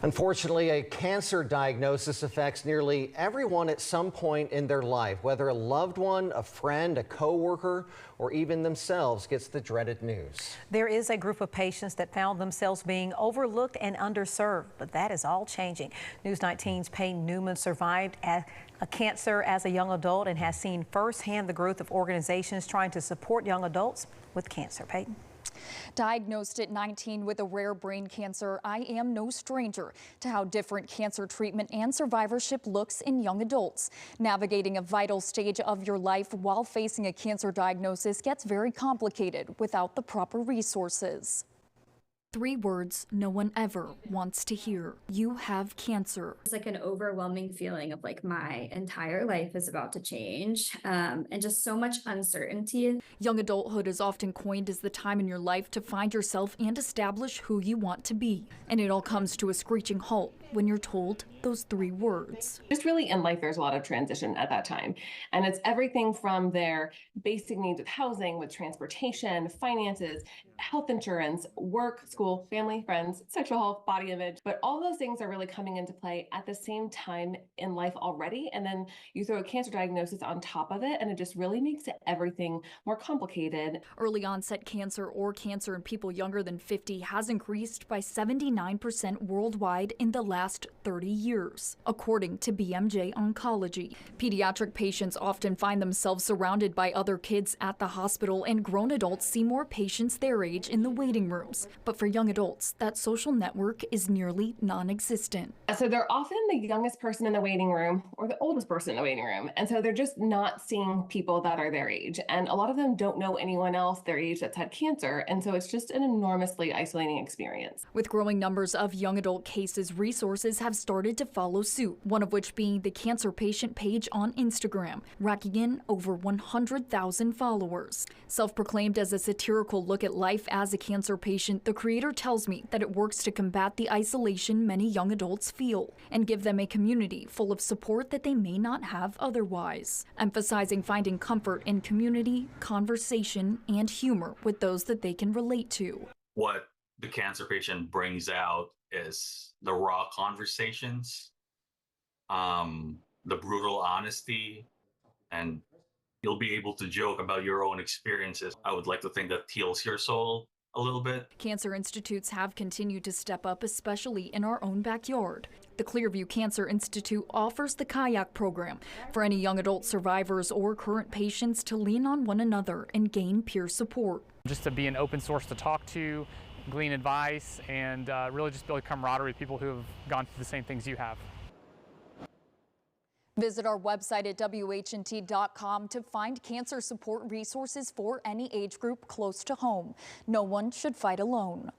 Unfortunately, a cancer diagnosis affects nearly everyone at some point in their life, whether a loved one, a friend, a coworker, or even themselves gets the dreaded news. There is a group of patients that found themselves being overlooked and underserved, but that is all changing. News 19's Peyton Newman survived a cancer as a young adult and has seen firsthand the growth of organizations trying to support young adults with cancer. Peyton. Diagnosed at 19 with a rare brain cancer, I am no stranger to how different cancer treatment and survivorship looks in young adults. Navigating a vital stage of your life while facing a cancer diagnosis gets very complicated without the proper resources. 3 words no one ever wants to hear. You have cancer. It's like an overwhelming feeling of like my entire life is about to change, and just so much uncertainty. Young adulthood is often coined as the time in your life to find yourself and establish who you want to be. And it all comes to a screeching halt when you're told those 3 words. Just really in life, there's a lot of transition at that time. And it's everything from their basic needs with housing, with transportation, finances, health insurance, work, school, family, friends, sexual health, body image. But all those things are really coming into play at the same time in life already. And then you throw a cancer diagnosis on top of it, and it just really makes everything more complicated. Early onset cancer or cancer in people younger than 50 has increased by 79% worldwide in the last 30 years, according to BMJ Oncology. Pediatric patients often find themselves surrounded by other kids at the hospital, and grown adults see more patients their age in the waiting rooms. But for young adults, that social network is nearly non-existent. So they're often the youngest person in the waiting room or the oldest person in the waiting room. And so they're just not seeing people that are their age. And a lot of them don't know anyone else their age that's had cancer. And so it's just an enormously isolating experience. With growing numbers of young adult cases, resources have started to follow suit, one of which being the Cancer Patient page on Instagram, racking in over 100,000 followers. Self-proclaimed as a satirical look at life as a cancer patient, the creator tells me that it works to combat the isolation many young adults feel and give them a community full of support that they may not have otherwise, emphasizing finding comfort in community, conversation, and humor with those that they can relate to. What the Cancer Patient brings out is the raw conversations, the brutal honesty, and you'll be able to joke about your own experiences. I would like to think that heals your soul a little bit. Cancer institutes have continued to step up, especially in our own backyard. The Clearview Cancer Institute offers the Kayak program for any young adult survivors or current patients to lean on one another and gain peer support. Just to be an open source to talk to, glean advice, and really just build camaraderie with people who have gone through the same things you have. Visit our website at WHNT.com to find cancer support resources for any age group close to home. No one should fight alone.